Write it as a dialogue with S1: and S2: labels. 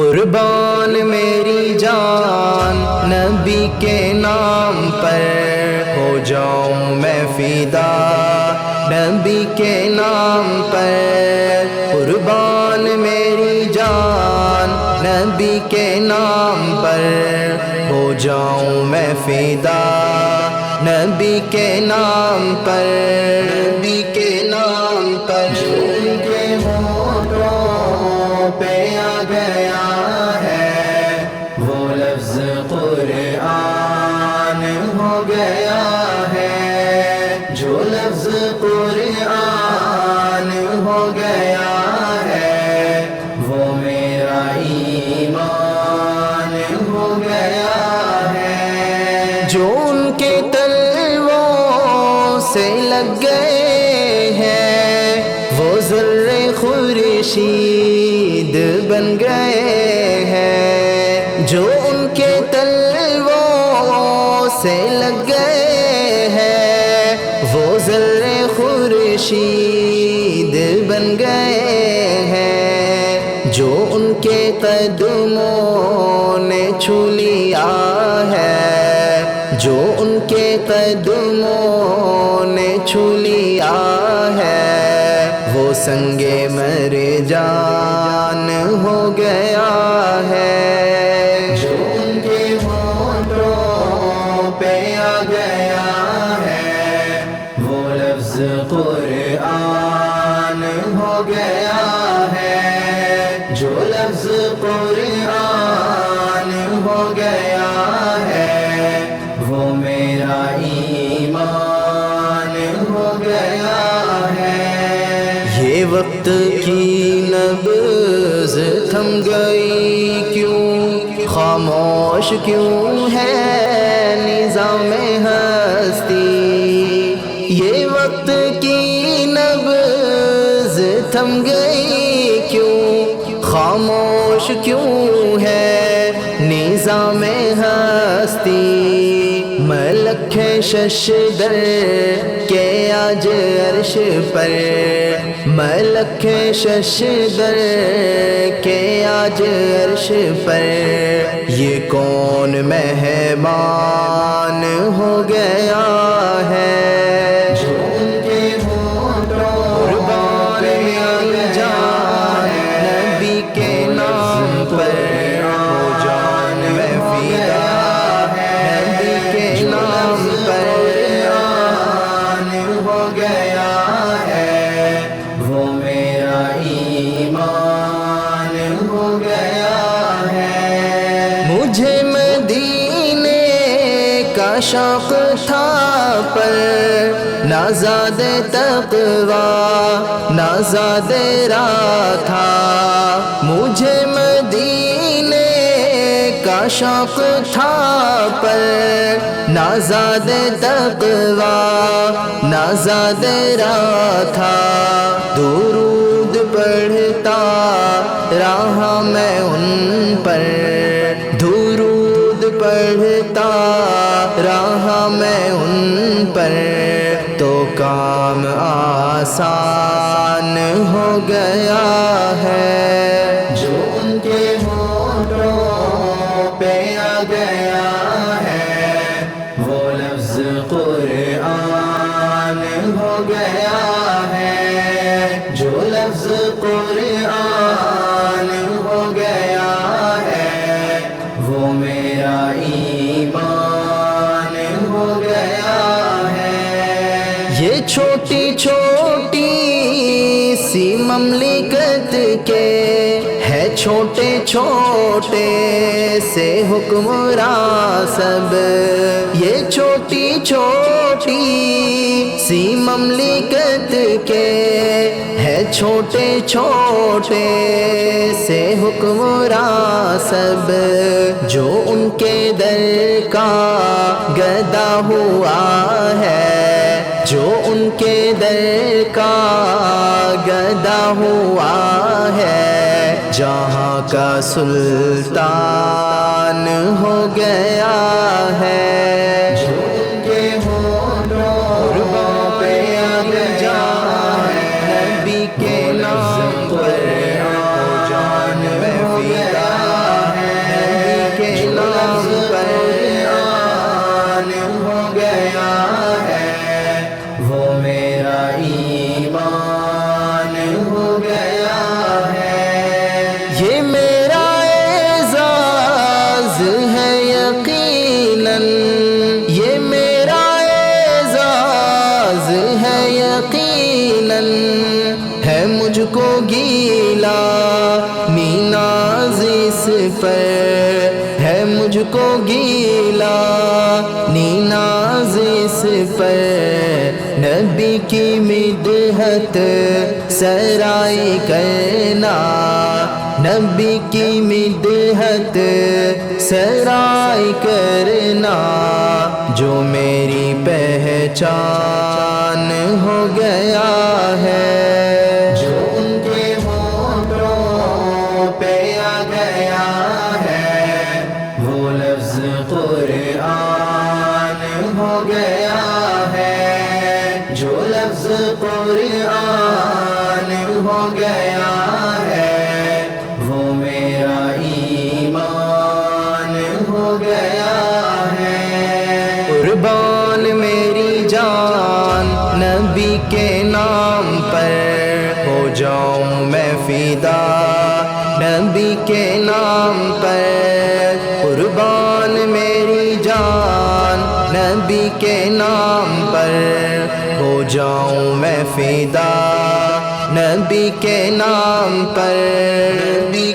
S1: قربان میری جان نبی کے نام پر ہو جاؤں میں فدا نبی کے نام پر قربان میری جان نبی کے نام پر ہو جاؤں میں فدا نبی کے نام پر نبی کے نام پر جھوم کے ہونٹوں پہ آ گیا ہے وہ لفظ قرآن ہو گیا ہے جو لفظ قرآن ہو گیا ہے وہ میرا ایمان ہو گیا ہے جو ان کے تلووں سے لگ گئے ہیں وہ ذرے خورشید بن گئے ہیں جو ان کے تلووں سے لگ گئے ہیں وہ ذرے خورشید بن گئے ہیں جو ان کے قدموں نے چھو لیا ہے جو ان کے قدموں نے چھو لیا ہے وہ سنگ مرجان ہو گیا ہے جو ان کے ہونٹوں پہ آ گیا ہے وہ لفظ قرآن ہو گیا ہے جو لفظ قرآن ہو گیا ہے وہ میرا ایمان ہو گیا ہے یہ وقت کی نبض تھم گئی کیوں خاموش کیوں ہے نظام ہستی یہ وقت کی نبض تھم گئی کیوں خاموش کیوں ہے نظام ہستی ملک ششدر کے آج عرش پر ملک ششدر کے آج عرش پر یہ کون مہمان ہو گیا ہے جو ان کے ہونٹوں قربان میری جان نبی کے نام پر ہو جان میں فدا نبی کے نام پر ہو گیا ہے وہ میرا ایمان ہو گیا ہے مجھے مدینے کا شوق تھا پر نہ زاد تقویٰ نہ زاد راہ تھا مجھے مدینے کا شوق تھا پر نہ زاد تقویٰ نہ زاد راہ تھا درود پڑھتا رہا میں ان پر درود پڑھتا رہا میں ان پر تو کام آسان ہو گیا ہے جو ان کے ہونٹوں پہ آ گیا ہے وہ لفظ قرآن ہو گیا ہے جو لفظ قرآن ہو گیا ہے وہ میرا ایمان ہو گیا ہے یہ چھوٹی چھوٹی سی مملکت کے ہے چھوٹے چھوٹے سے حکمراں سب یہ چھوٹی چھوٹی سی مملکت کے ہے چھوٹے چھوٹے سے حکمراں سب جو ان کے در کا گدا ہوا ہے جو ان کے در کا گدا ہوا ہے جہاں کا سلطان ہو گیا ہے جو ان کے ہونٹوں پہ آ گیا ہے نبی کے نام پر ہو جان میں فدا اس پر ہے مجھ کو گیلا، ناز اس پر نبی کی مدحت سرائی کرنا، نبی کی مدحت سرائی کرنا، جو میری پہچان ہو گیا ہے، جو ان کے ہونٹوں پہ آ گیا ہے، وہ لفظ قرآن ہو گیا ہے، جو لفظ قرآن ہو گیا ہے، وہ میرا ایمان ہو گیا ہے۔ قربان میری جان نبی کے نام پر ہو جاؤں میں فدا، نبی کے نام پر قربان میری جان نبی کے نام پر ہو جاؤں میں فدا، نبی کے نام پر، نبی